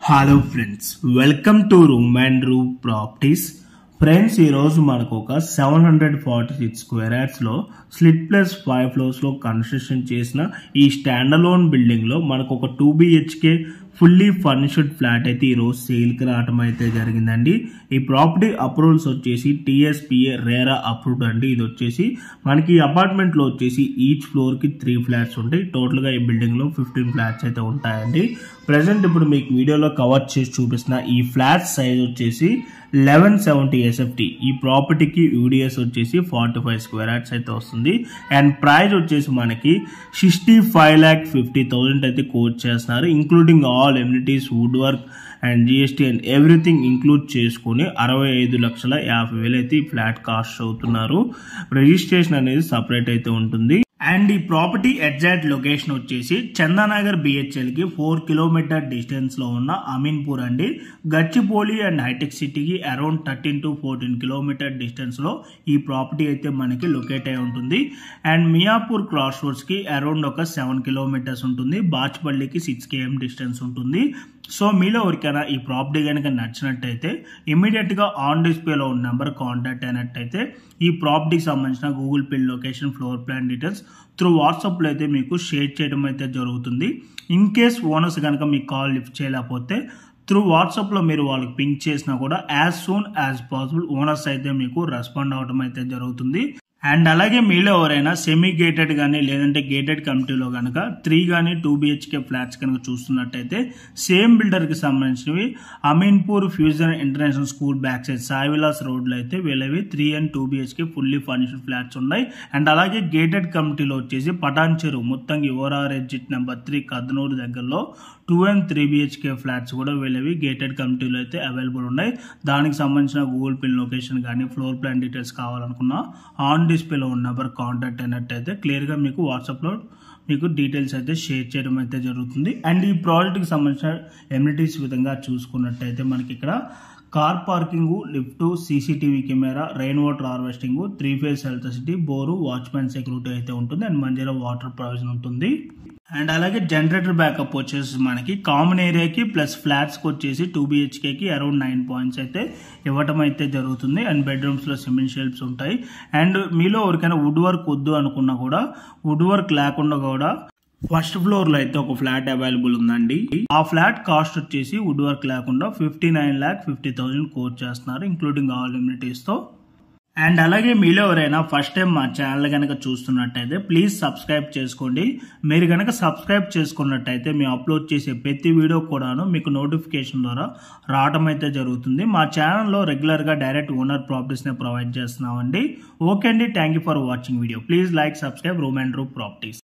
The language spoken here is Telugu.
Hello friends, welcome to room and room properties. Friends, ఈరోజు మనకు ఒక 746 స్క్వేర్ యార్డ్స్ లో స్లిట్ ప్లస్ 5 ఫ్లోర్స్ లో కన్స్ట్రక్షన్ చేసిన ఈ స్టాండలోన్ బిల్డింగ్ లో మనకు ఒక 2 BHK ఫుల్లీ ఫర్నిష్డ్ ఫ్లాట్ అయితే ఈరోజు సేల్ కి రావడం అయితే జరిగిందండి. ఈ ప్రాపర్టీ అప్రూవల్స్ వచ్చేసి TSPA రేరా అప్రూవ్డ్ అండి. ఇది వచ్చేసి మనకి అపార్ట్మెంట్ లో వచ్చేసి ఈచ్ ఫ్లోర్ కి 3 ఫ్లాట్స్ ఉంటాయి. టోటల్ గా ఈ బిల్డింగ్ లో 15 ఫ్లాట్స్ అయితే ఉంటాయండి. ప్రెసెంట్ ఇప్పుడు మీకు వీడియోలో కవర్ చేసి చూపిస్తున్న ఈ ఫ్లాట్ సైజ్ వచ్చేసి 1170 SFT. ఈ ప్రాపర్టీకి యూడిఎస్ వచ్చేసి 45 స్క్వేర్ యార్డ్స్ అయితే వస్తుంది. అండ్ ప్రైస్ వచ్చేసి మనకి 65,50,000 అయితే కోట్ చేస్తున్నారు. Including all amenities, wood work and GST and everything include చేసుకుని 65,50,000 అయితే ఈ ఫ్లాట్ కాస్ట్ అవుతున్నారు. రిజిస్ట్రేషన్ అనేది సపరేట్ అయితే ఉంటుంది. అండ్ ఈ ప్రాపర్టీ ఎగ్జాక్ట్ లొకేషన్ వచ్చేసి చందానగర్ BHL కి 4 కిలోమీటర్ డిస్టెన్స్ లో ఉన్న అమీన్పూర్ అండి. గచ్చిపోలి అండ్ హైటెక్ సిటీకి అరౌండ్ 13 to 14 కిలోమీటర్ డిస్టెన్స్ లో ఈ ప్రాపర్టీ అయితే మనకి లొకేట్ అయి ఉంటుంది. అండ్ మియాపూర్ క్రాస్ రోడ్స్ కి అరౌండ్ ఒక 7 కిలోమీటర్స్ ఉంటుంది. బాచ్పల్లికి 6 km డిస్టెన్స్ ఉంటుంది. సో మీలో ఎవరికైనా ఈ ప్రాపర్టీ కనుక నచ్చినట్టయితే ఇమీడియట్ గా ఆన్ డిస్ప్లేలో ఉన్న నెంబర్ కాంటాక్ట్ అయినట్టయితే ఈ ప్రాపర్టీకి సంబంధించిన Google pay location, floor plan details through WhatsApp లో అయితే మీకు షేర్ చేయడం అయితే జరుగుతుంది. ఇన్ కేస్ ఓనర్స్ కనుక మీకు కాల్ లిఫ్ట్ చేయలేకపోతే త్రూ వాట్సాప్ లో మీరు వాళ్ళకి పింక్ చేసినా కూడా as soon as possible owners అయితే మీకు రెస్పాండ్ అవడం అయితే జరుగుతుంది. అండ్ అలాగే మీలో ఎవరైనా సెమీ గేటెడ్ కానీ లేదంటే గేటెడ్ కమిటీలో కనుక 3 కానీ 2 BHK ఫ్లాట్స్ కనుక చూస్తున్నట్టయితే సేమ్ బిల్డర్ కి సంబంధించినవి Ameenpur fusion international school back side Sai Vilas road లో అయితే వీళ్ళవి 3 and 2 BHK fully furnished flats ఉన్నాయి. అండ్ అలాగే గేటెడ్ కమిటీలో వచ్చేసి పటాన్ చెరువు మొత్తంగా ఓఆర్ ఎగ్జిట్ నెంబర్ 3 కద్నూరు దగ్గరలో 2 and 3 BHK ఫ్లాట్స్ కూడా వీళ్ళవి గేటెడ్ కమిటీలో అయితే అవైలబుల్ ఉన్నాయి. దానికి సంబంధించిన గూగుల్ పిన్ లొకేషన్ కానీ ఫ్లోర్ ప్లాన్ డీటెయిల్స్ కావాలనుకున్నా ఆన్ డిస్ప్లేలో ఉన్న నెంబర్ కాంటాక్ట్ అయినట్టయితే క్లియర్ గా మీకు వాట్సాప్ లో మీకు డీటెయిల్స్ అయితే షేర్ చేయడం అయితే జరుగుతుంది. అండ్ ఈ ప్రాజెక్ట్ కి సంబంధించిన ఎమ్యూనిటీస్ విధంగా చూసుకున్నట్టయితే మనకి ఇక్కడ car parking, lift, CCTV camera, rain water harvesting, 3-phase electricity, bore, watchman security అయితే ఉంటుంది. అండ్ మంజీరా వాటర్ ప్రొవిజన్ ఉంటుంది. అండ్ అలాగే జనరేటర్ బ్యాకప్ వచ్చేసి మనకి కామన్ ఏరియాకి ప్లస్ ఫ్లాట్స్ కి వచ్చేసి 2 BHK కి అరౌండ్ 9 points అయితే ఇవ్వటం అయితే జరుగుతుంది. అండ్ బెడ్రూమ్స్ లో సిమెంట్ షెల్ఫ్స్ ఉంటాయి. అండ్ మీలో ఎవరికైనా వుడ్ వర్క్ వద్దు అనుకున్నా కూడా వుడ్ వర్క్ లేకుండా కూడా ఫస్ట్ ఫ్లోర్ లో అయితే ఒక ఫ్లాట్ అవైలబుల్ ఉందండి. ఆ ఫ్లాట్ కాస్ట్ వచ్చేసి వుడ్ వర్క్ లేకుండా 59,50,000 కోట్ చేస్తున్నారు, ఇంక్లూడింగ్ ఆల్ ఎమ్యూనిటీస్ తో. అండ్ అలాగే మీలో ఎవరైనా ఫస్ట్ టైం మా ఛానల్ కనుక చూస్తున్నట్టయితే ప్లీజ్ సబ్స్క్రైబ్ చేసుకోండి. మీరు కనుక సబ్స్క్రైబ్ చేసుకున్నట్టయితే మేము అప్లోడ్ చేసే ప్రతి వీడియో కూడాను మీకు నోటిఫికేషన్ ద్వారా రావడం అయితే జరుగుతుంది. మా ఛానల్లో రెగ్యులర్ గా డైరెక్ట్ ఓనర్ ప్రాపర్టీస్ ని ప్రొవైడ్ చేస్తున్నామండి. ఓకే అండి, thank you for watching video. Please like, subscribe room and room properties.